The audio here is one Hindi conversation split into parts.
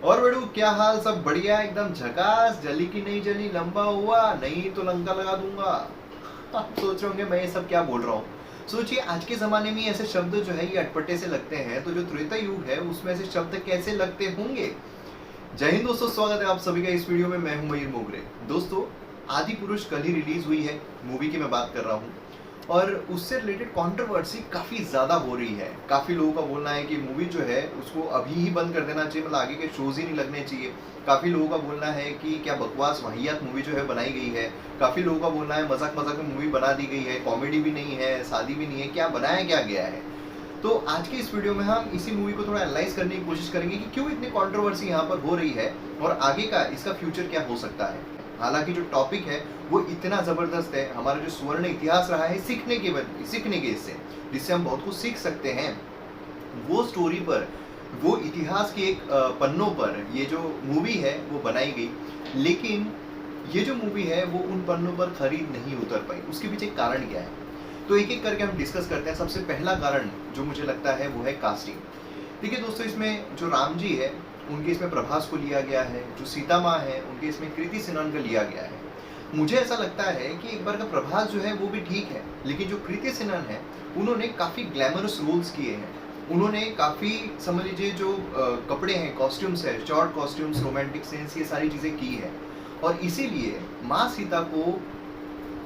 और बड़ू क्या हाल, सब बढ़िया एकदम झकास। जली की नहीं जली, लंबा हुआ नहीं तो लंका लगा दूंगा। आप सोच रहे होंगे मैं ये सब क्या बोल रहा हूँ। सोचिए आज के जमाने में ऐसे शब्द जो है ये अटपटे से लगते हैं, तो जो त्रेता युग है उसमें ऐसे शब्द कैसे लगते होंगे। जय हिंद दोस्तों, स्वागत है आप सभी का इस वीडियो में। मैं हूं मयूर मोगरे। दोस्तों, आदि पुरुष कल ही रिलीज हुई है, मूवी की मैं बात कर रहा हूँ। और उससे रिलेटेड कंट्रोवर्सी काफ़ी ज़्यादा हो रही है। काफ़ी लोगों का बोलना है कि मूवी जो है उसको अभी ही बंद कर देना चाहिए, मतलब आगे के शोज़ ही नहीं लगने चाहिए। काफ़ी लोगों का बोलना है कि क्या बकवास वाहियात मूवी जो है बनाई गई है। काफ़ी लोगों का बोलना है मजाक मजाक में मूवी बना दी गई है, कॉमेडी भी नहीं है, शादी भी नहीं है, क्या बनाया क्या गया है। तो आज के इस वीडियो में हम इसी मूवी को थोड़ा एनालाइज करने की कोशिश करेंगे कि क्यों इतनी कंट्रोवर्सी यहाँ पर हो रही है और आगे का इसका फ्यूचर क्या हो सकता है। हालांकि जो टॉपिक है वो इतना ज़बरदस्त है, हमारा जो स्वर्ण इतिहास रहा है सीखने के इससे, जिससे हम बहुत कुछ सीख सकते हैं। वो स्टोरी पर, वो इतिहास के एक पन्नों पर ये जो मूवी है वो बनाई गई, लेकिन ये जो मूवी है वो उन पन्नों पर खरीद नहीं उतर पाई। उसके पीछे कारण क्या है, तो एक एक करके हम डिस्कस करते हैं। सबसे पहला कारण जो मुझे लगता है वो है कास्टिंग। देखिए दोस्तों, इसमें जो राम जी है उनके इसमें प्रभास को लिया गया है, जो सीता माँ है उनके इसमें कृति सेनन का लिया गया है। मुझे ऐसा लगता है कि एक बार का प्रभास जो है वो भी ठीक है, लेकिन जो कृति सेनन है उन्होंने काफ़ी ग्लैमरस रोल्स किए हैं। उन्होंने काफ़ी, समझ लीजिए, जो कपड़े हैं, कॉस्ट्यूम्स है, शॉर्ट कॉस्ट्यूम्स, रोमांटिक सेंस, ये सारी चीज़ें की है। और इसीलिए माँ सीता को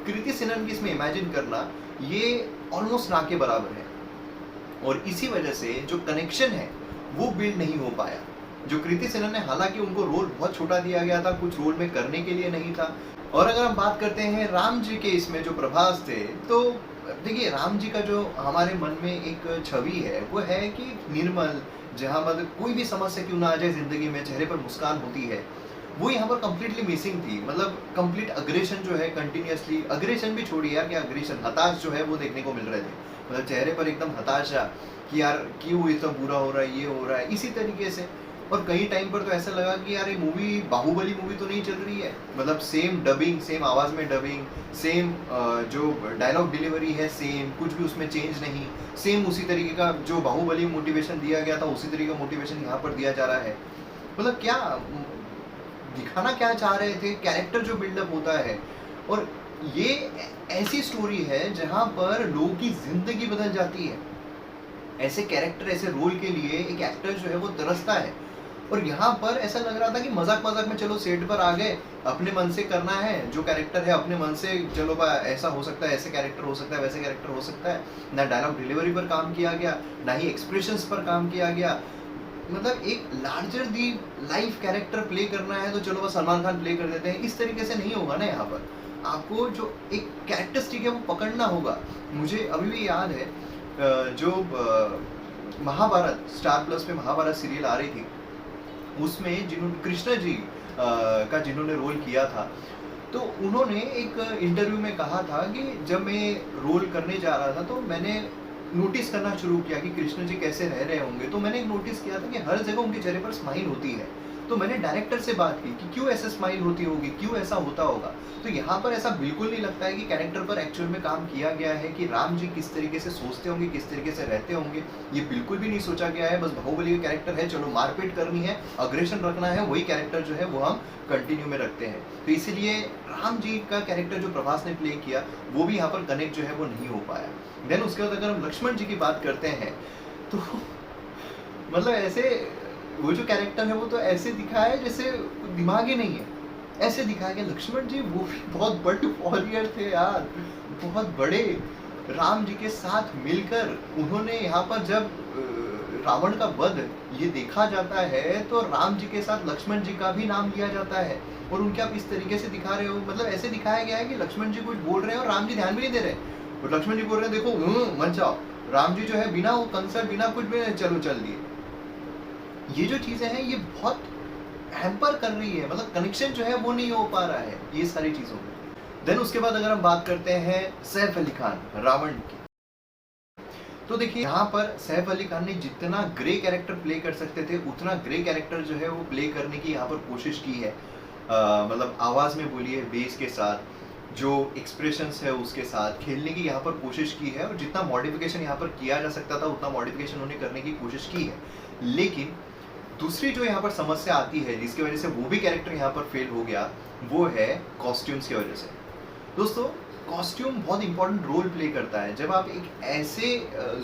कृति सेनन की इसमें इमेजिन करना ये ऑलमोस्ट ना के बराबर है। और इसी वजह से जो कनेक्शन है वो बिल्ड नहीं हो पाया। जो कृति सेनन है, हालांकि उनको रोल बहुत छोटा दिया गया था, कुछ रोल में करने के लिए नहीं था। और अगर हम बात करते हैं राम जी के इसमें जो प्रभास थे, तो देखिए राम जी का जो हमारे मन में एक छवि है वो है कि निर्मल, जहाँ मतलब कोई भी समस्या क्यों ना आ जाए जिंदगी में, चेहरे पर मुस्कान होती है। वो यहाँ पर कंप्लीटली मिसिंग थी। मतलब कंप्लीट अग्रेशन जो है, कंटिन्यूसली अग्रेशन भी छोड़िए यार, क्या अग्रेशन, हताश जो है वो देखने को मिल रहे थे। मतलब चेहरे पर एकदम हताशा कि यार क्यों इतना बुरा हो रहा है, ये हो रहा है, इसी तरीके से। और कई टाइम पर तो ऐसा लगा कि यार ये मूवी बाहुबली मूवी तो नहीं चल रही है। मतलब सेम डबिंग, सेम आवाज़ में डबिंग, सेम जो डायलॉग डिलीवरी है सेम, कुछ भी उसमें चेंज नहीं, सेम उसी तरीके का जो बाहुबली मोटिवेशन दिया गया था उसी तरीके का मोटिवेशन यहाँ पर दिया जा रहा है। मतलब क्या दिखाना क्या चाह रहे थे, कैरेक्टर जो बिल्डअप होता है। और ये ऐसी स्टोरी है जहां पर लोगों की जिंदगी बदल जाती है। ऐसे कैरेक्टर, ऐसे रोल के लिए एक एक्टर जो है वो तरसता है। और यहाँ पर ऐसा लग रहा था कि मजाक मजाक में चलो सेट पर आ गए, अपने मन से करना है जो कैरेक्टर है, अपने मन से चलो ऐसा हो सकता है, ऐसे कैरेक्टर हो सकता है, वैसे कैरेक्टर हो सकता है। ना डायलॉग डिलीवरी पर काम किया गया, ना ही एक्सप्रेशंस पर काम किया गया। मतलब एक लार्जर दी लाइफ कैरेक्टर प्ले करना है तो चलो बस सलमान खान प्ले कर देते हैं, इस तरीके से नहीं होगा ना। यहाँ पर आपको जो एक कैरेक्टरिस्टिक है वो पकड़ना होगा। मुझे अभी भी याद है जो महाभारत, स्टार प्लस पे महाभारत सीरियल आ रही थी, उसमें जिन्होंने कृष्ण जी का जिन्होंने रोल किया था, तो उन्होंने एक इंटरव्यू में कहा था कि जब मैं रोल करने जा रहा था तो मैंने नोटिस करना शुरू किया कि कृष्ण जी कैसे रह रहे होंगे। तो मैंने एक नोटिस किया था कि हर जगह उनके चेहरे पर स्माइल होती है। तो मैंने डायरेक्टर से बात की कि क्यों ऐसे स्माइल होती होगी, क्यों ऐसा होता होगा। तो यहाँ पर ऐसा बिल्कुल नहीं लगता है कि कैरेक्टर पर एक्चुअल में काम किया गया है कि राम जी किस तरीके से सोचते होंगे, किस तरीके से रहते होंगे। ये बिल्कुल भी नहीं सोचा गया है। बस बाहुबली का कैरेक्टर है, चलो मारपीट करनी है, अग्रेशन रखना है, वही कैरेक्टर जो है वो हम कंटिन्यू में रखते हैं। तो इसीलिए राम जी का कैरेक्टर जो प्रभास ने प्ले किया वो भी यहाँ पर कनेक्ट जो है वो नहीं हो पाया। देन उसके बाद अगर हम लक्ष्मण जी की बात करते हैं तो मतलब ऐसे वो जो कैरेक्टर है वो तो ऐसे दिखा है जैसे दिमाग ही नहीं है, ऐसे दिखाया गया। लक्ष्मण जी वो भी बहुत बड़े वॉरियर थे यार, बहुत बड़े। राम जी के साथ मिलकर उन्होंने यहाँ पर जब रावण का वध ये देखा जाता है तो राम जी के साथ लक्ष्मण जी का भी नाम लिया जाता है। और उनके आप इस तरीके से दिखा रहे हो, मतलब ऐसे दिखाया गया है कि लक्ष्मण जी कुछ बोल रहे हैं और राम जी ध्यान भी नहीं दे रहे। और लक्ष्मण जी बोल रहे हैं देखो मत जाओ, राम जी जो है बिना वो कंसर्ट, बिना कुछ भी चलो चल दिए। ये जो चीजें हैं ये बहुत हैम्पर कर रही है, मतलब कनेक्शन जो है वो नहीं हो पा रहा है ये सारी चीजों में। देन उसके बाद अगर हम बात करते हैं सैफ अली खान रावण की, तो देखिए यहाँ पर सैफ अली खान ने जितना ग्रे कैरेक्टर प्ले कर सकते थे उतना ग्रे कैरेक्टर जो है वो प्ले करने की यहाँ पर कोशिश की है। मतलब आवाज में बोलिए, बेस के साथ, जो एक्सप्रेशंस है उसके साथ खेलने की यहाँ पर कोशिश की है। और जितना मॉडिफिकेशन यहाँ पर किया जा सकता था उतना मॉडिफिकेशन उन्होंने करने की कोशिश की है। लेकिन दूसरी जो यहाँ पर समस्या आती है जिसकी वजह से वो भी कैरेक्टर यहाँ पर फेल हो गया, वो है कॉस्ट्यूम्स की वजह से। दोस्तों, कॉस्ट्यूम बहुत इंपॉर्टेंट रोल प्ले करता है। जब आप एक ऐसे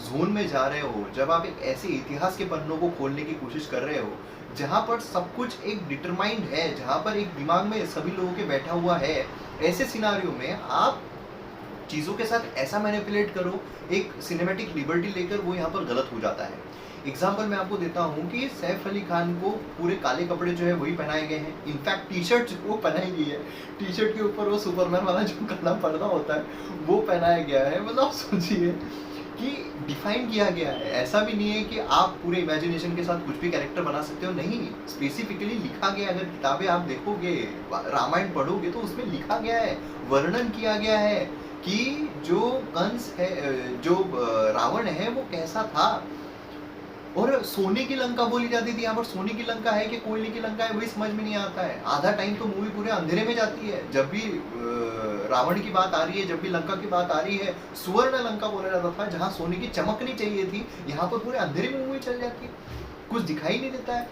जोन में जा रहे हो, जब आप एक ऐसे इतिहास के पन्नों को खोलने की कोशिश कर रहे हो जहाँ पर सब कुछ एक डिटरमाइंड है, जहाँ पर एक दिमाग में सभी लोगों के बैठा हुआ है, ऐसे सिनारियो में आप चीज़ों के साथ ऐसा मैनिपुलेट करो, एक सिनेमैटिक लिबर्टी लेकर, वो यहाँ पर गलत हो जाता है। एग्जाम्पल मैं आपको देता हूँ कि सैफ अली खान को पूरे काले कपड़े जो है वही पहनाए गए हैं। इनफैक्ट टी शर्ट वो पहनाई गई है, टी शर्ट के ऊपर वो सुपरमैन वाला जो काला पर्दा होता है वो पहनाया गया है। मतलब सोचिए कि डिफाइन किया गया है। ऐसा भी नहीं है कि आप पूरे इमेजिनेशन के साथ कुछ भी कैरेक्टर बना सकते हो, नहीं, स्पेसिफिकली लिखा गया। अगर किताबें आप देखोगे, रामायण पढ़ोगे तो उसमें लिखा गया है, वर्णन किया गया है कि जो कंस है, जो रावण है वो कैसा था। और सोने की लंका बोली जाती थी, यहाँ पर सोने की लंका है कि कोयले की लंका है वही समझ में नहीं आता है। आधा टाइम तो मूवी पूरे अंधेरे में जाती है। जब भी रावण की बात आ रही है, जब भी लंका की बात आ रही है, सुवर्ण लंका बोला जाता था, जहाँ सोने की चमकनी चाहिए थी, यहाँ पर पूरे अंधेरे में मूवी चल जाती है, कुछ दिखाई नहीं देता है।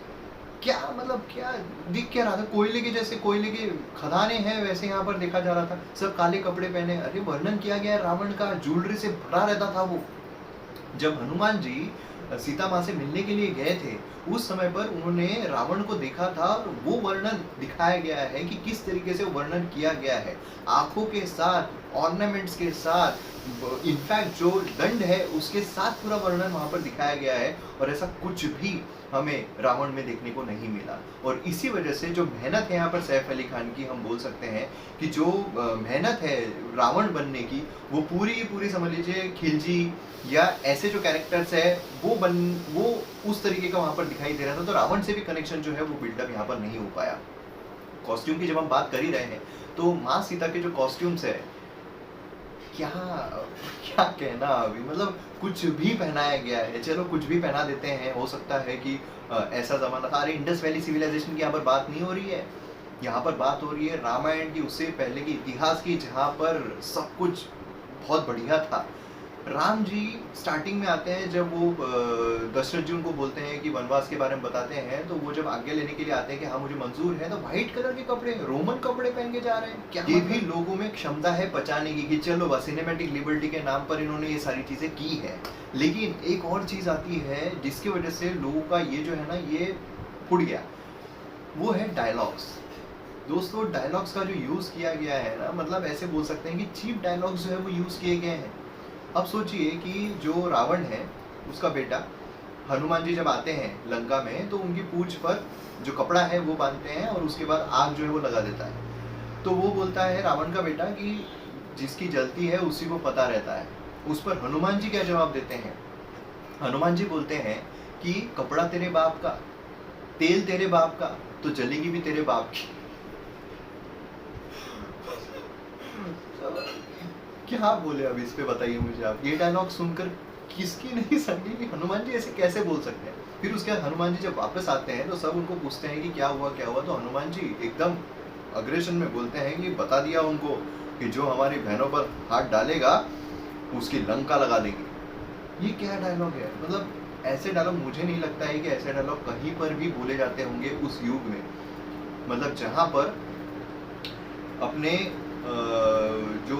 क्या मतलब, क्या दिख क्या रहा था? कोयले के जैसे, कोयले के खदाने हैं वैसे यहाँ पर देखा जा रहा था। सब काले कपड़े पहने, अरे वर्णन किया गया है रावण का, ज्वेलरी से भरा रहता था वो। जब हनुमान जी सीता माँ से मिलने के लिए गए थे, उस समय पर उन्होंने रावण को देखा था और वो वर्णन दिखाया गया है कि किस तरीके से वर्णन किया गया है, आंखों के साथ, ऑर्नामेंट्स के साथ, इनफैक्ट जो दंड है उसके साथ पूरा वर्णन वहां पर दिखाया गया है। और ऐसा कुछ भी हमें रावण में देखने को नहीं मिला। और इसी वजह से जो मेहनत है यहाँ पर सैफ अली खान की, हम बोल सकते हैं कि जो मेहनत है रावण बनने की, वो पूरी समझ लीजिए खिलजी या ऐसे जो कैरेक्टर्स है वो उस तरीके का वहां पर दिखाई दे रहा था। तो रावण से भी कनेक्शन जो है वो बिल्डअप यहाँ पर नहीं हो पाया। कॉस्ट्यूम की जब हम बात कर ही रहे हैं, तो माँ सीता के जो कॉस्ट्यूम्स है, क्या क्या कहना अभी, मतलब कुछ भी पहनाया गया है। चलो कुछ भी पहना देते हैं, हो सकता है कि ऐसा जमाना था। अरे इंडस वैली सिविलाइजेशन की यहाँ पर बात नहीं हो रही है, यहाँ पर बात हो रही है रामायण की, उससे पहले की इतिहास की, जहाँ पर सब कुछ बहुत बढ़िया था। राम जी स्टार्टिंग में आते हैं, जब वो दशरथ जी उनको बोलते हैं कि वनवास के बारे में बताते हैं, तो वो जब आज्ञा लेने के लिए आते हैं कि हाँ मुझे मंजूर है, तो व्हाइट कलर के कपड़े, रोमन कपड़े पहन के जा रहे हैं। क्या ये भी लोगों में क्षमता है पचाने की कि चलो बस सिनेमैटिक लिबर्टी के नाम पर इन्होंने ये सारी चीजें की है। लेकिन एक और चीज आती है जिसकी वजह से लोगों का ये जो है ना, ये फुट गया, वो है डायलॉग्स। दोस्तों, डायलॉग्स का जो यूज किया गया है ना, मतलब ऐसे बोल सकते हैं कि चीप डायलॉग्स जो है वो यूज किए गए हैं। अब सोचिए कि जो रावण है उसका बेटा, हनुमान जी जब आते हैं लंका में, तो उनकी पूंछ पर जो कपड़ा है वो बांधते हैं और उसके बाद आग जो है वो लगा देता है। तो वो बोलता है रावण का बेटा कि जिसकी जलती है उसी को पता रहता है। उस पर हनुमान जी क्या जवाब देते हैं? हनुमान जी बोलते हैं कि कपड़ा तेरे बाप का, तेल तेरे बाप का, तो जलेगी भी तेरे बाप की। क्या बोले अब इस पे, बताइए मुझे आप। ये डायलॉग सुनकर किसकी नहीं समझी कि हनुमान जी ऐसे कैसे बोल सकते हैं। फिर उसके बाद हनुमान जी जब वापस आते हैं तो सब उनको पूछते हैं कि क्या हुआ क्या हुआ, तो हनुमान जी एकदम अग्रेशन में बोलते हैं कि बता दिया उनको कि जो हमारी बहनों पर हाथ डालेगा उसकी लंका लगा देंगे। ये क्या डायलॉग है? मतलब ऐसे डायलॉग मुझे नहीं लगता है कि ऐसे डायलॉग कहीं पर भी बोले जाते होंगे उस युग में। मतलब जहाँ पर अपने जो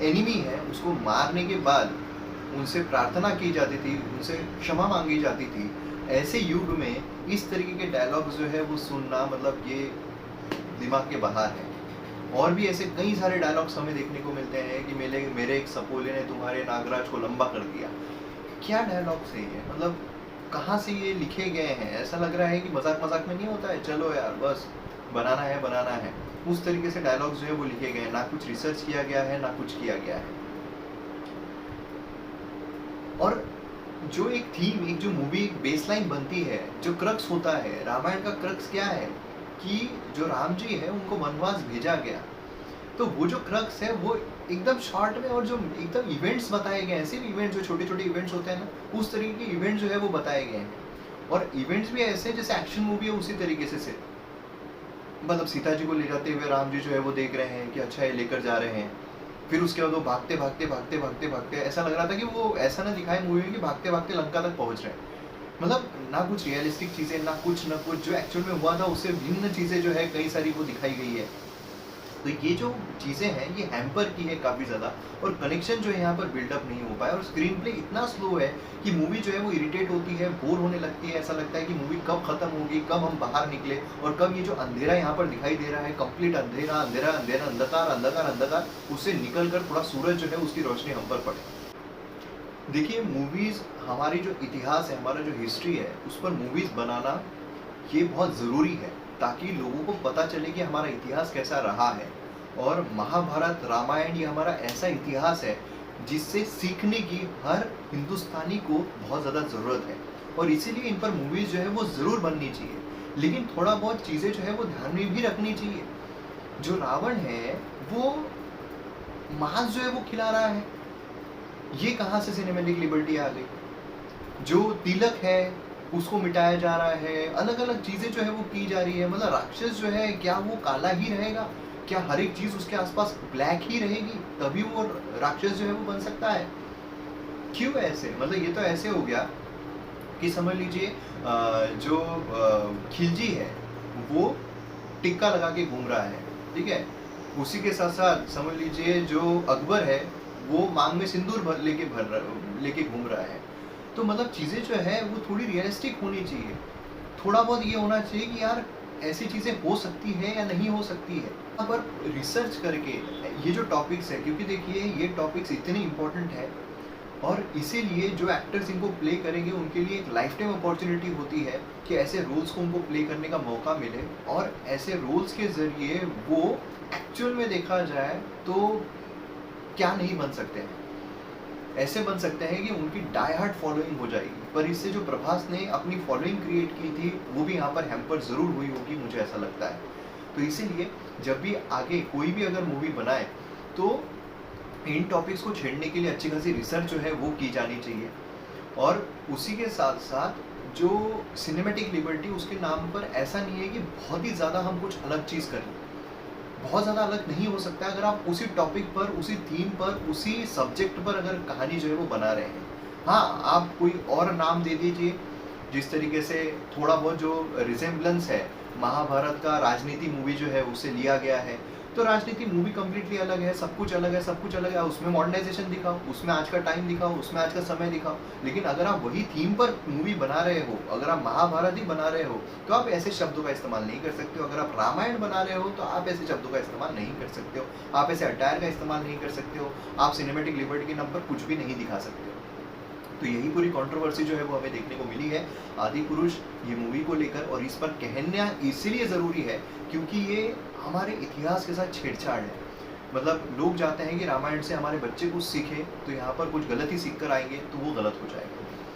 एनिमी है उसको मारने के बाद उनसे प्रार्थना की जाती थी, उनसे क्षमा मांगी जाती थी। ऐसे युग में इस तरीके के डायलॉग्स जो है वो सुनना, मतलब ये दिमाग के बाहर है। और भी ऐसे कई सारे डायलॉग्स हमें देखने को मिलते हैं कि मेरे एक सपोले ने तुम्हारे नागराज को लंबा कर दिया। क्या डायलॉग है ये? मतलब कहाँ से ये लिखे गए हैं? ऐसा लग रहा है कि मजाक मजाक में नहीं होता है, चलो यार बस बनाना है। उस तरीके से डायलॉग्स जो है वो लिखे गए हैं, ना कुछ रिसर्च किया गया है, ना कुछ किया गया है। और जो एक थीम, एक जो मूवी बेसलाइन बनती है, जो क्रक्स होता है, रामायण का क्रक्स क्या है कि जो राम जी है उनको वनवास भेजा गया, तो वो जो क्रक्स है वो एकदम शॉर्ट में, और जो एकदम इवेंट्स बताए गए हैं, सिर्फ इवेंट्स, जो छोटे छोटे इवेंट्स होते हैं ना, उस तरीके के इवेंट्स जो है वो बताए गए हैं। और इवेंट्स भी ऐसे जैसे एक्शन मूवी है उसी तरीके से मतलब सीता जी को ले जाते हुए राम जी जो है वो देख रहे हैं कि अच्छा ये लेकर जा रहे हैं। फिर उसके बाद वो भागते ऐसा लग रहा था कि वो ऐसा ना दिखाए मूवी में कि भागते भागते लंका तक पहुंच रहे हैं। मतलब ना कुछ रियलिस्टिक चीज़ें, ना कुछ जो एक्चुअल में हुआ था उससे भिन्न चीज़ें जो है कई सारी वो दिखाई गई है। तो ये जो चीज़ें हैं ये हैम्पर की है काफ़ी ज़्यादा, और कनेक्शन जो है यहाँ पर बिल्डअप नहीं हो पाया, और स्क्रीन प्ले इतना स्लो है कि मूवी जो है वो इरिटेट होती है, बोर होने लगती है। ऐसा लगता है कि मूवी कब खत्म होगी, कब हम बाहर निकले, और कब ये जो अंधेरा यहाँ पर दिखाई दे रहा है, कंप्लीट अंधेरा अंधेरा अंधेरा, अंधकार अंधकार अंधकार, उससे निकल कर थोड़ा सूरज जो है उसकी रोशनी हम पर पड़े। देखिए, मूवीज़ हमारी जो इतिहास है, हमारा जो हिस्ट्री है, उस पर मूवीज़ बनाना ये बहुत ज़रूरी है, ताकि लोगों को पता चले कि हमारा इतिहास कैसा रहा है। और महाभारत, रामायण ये हमारा ऐसा इतिहास है जिससे सीखने की हर हिंदुस्तानी को बहुत ज़्यादा ज़रूरत है, और इसीलिए इन पर मूवीज़ जो है वो ज़रूर बननी चाहिए। लेकिन थोड़ा बहुत चीज़ें जो है वो ध्यान में भी रखनी चाहिए। जो रावण है वो मांस जो है वो खिला रहा है, ये कहाँ से सिनेमैटिक लिबर्टी आ गई? जो तिलक है उसको मिटाया जा रहा है, अलग अलग चीजें जो है वो की जा रही है। मतलब राक्षस जो है क्या वो काला ही रहेगा? क्या हर एक चीज उसके आसपास ब्लैक ही रहेगी तभी वो राक्षस जो है वो बन सकता है? क्यों ऐसे? मतलब ये तो ऐसे हो गया कि समझ लीजिए जो खिलजी है वो टिक्का लगा के घूम रहा है, ठीक है। उसी के साथ साथ समझ लीजिए जो अकबर है वो मांग में सिंदूर लेके घूम रहा है। तो मतलब चीज़ें जो है वो थोड़ी रियलिस्टिक होनी चाहिए। थोड़ा बहुत ये होना चाहिए कि यार ऐसी चीज़ें हो सकती है या नहीं हो सकती है। यहाँ पर रिसर्च करके ये जो टॉपिक्स है, क्योंकि देखिए ये टॉपिक्स इतने इम्पोर्टेंट है, और इसीलिए जो एक्टर्स इनको प्ले करेंगे उनके लिए एक लाइफ टाइम अपॉर्चुनिटी होती है कि ऐसे रोल्स को उनको प्ले करने का मौका मिले, और ऐसे रोल्स के ज़रिए वो एक्चुअल में देखा जाए तो क्या नहीं बन सकते हैं। ऐसे बन सकते हैं कि उनकी डाई हार्ड फॉलोइंग हो जाएगी। पर इससे जो प्रभास ने अपनी फॉलोइंग क्रिएट की थी वो भी यहाँ पर हैम्पर ज़रूर हुई होगी, मुझे ऐसा लगता है। तो इसीलिए जब भी आगे कोई भी अगर मूवी बनाए तो इन टॉपिक्स को छेड़ने के लिए अच्छी खासी रिसर्च जो है वो की जानी चाहिए। और उसी के साथ साथ जो सिनेमैटिक लिबर्टी, उसके नाम पर ऐसा नहीं है कि बहुत ही ज़्यादा हम कुछ अलग चीज़ करें। बहुत ज़्यादा अलग नहीं हो सकता अगर आप उसी टॉपिक पर, उसी थीम पर, उसी सब्जेक्ट पर अगर कहानी जो है वो बना रहे हैं। हाँ, आप कोई और नाम दे दीजिए, जिस तरीके से थोड़ा बहुत जो रिजेम्बलेंस है महाभारत का राजनीति मूवी जो है उससे लिया गया है, तो राजनीति मूवी कम्प्लीटली अलग है, सब कुछ अलग है, सब कुछ अलग है। उसमें मॉडर्नाइजेशन दिखाओ, उसमें आज का टाइम दिखाओ, उसमें आज का समय दिखाओ। लेकिन अगर आप वही थीम पर मूवी बना रहे हो, अगर आप महाभारत ही बना रहे हो, तो आप ऐसे शब्दों का इस्तेमाल नहीं कर सकते हो। अगर आप रामायण बना रहे हो तो आप ऐसे शब्दों का इस्तेमाल नहीं कर सकते हो, आप ऐसे अटायर का इस्तेमाल नहीं कर सकते हो, आप सिनेमैटिक लिबर्टी के नाम पर कुछ भी नहीं दिखा सकते हो। तो यही पूरी कंट्रोवर्सी जो है वो हमें देखने को मिली है आदि पुरुष ये मूवी को लेकर, और इस पर कहना इसलिए ज़रूरी है क्योंकि ये हमारे इतिहास के साथ छेड़छाड़ है। मतलब लोग चाहते हैं कि रामायण से हमारे बच्चे कुछ सीखें, तो यहाँ पर कुछ गलत ही सीख कर आएंगे तो वो गलत हो जाएगा।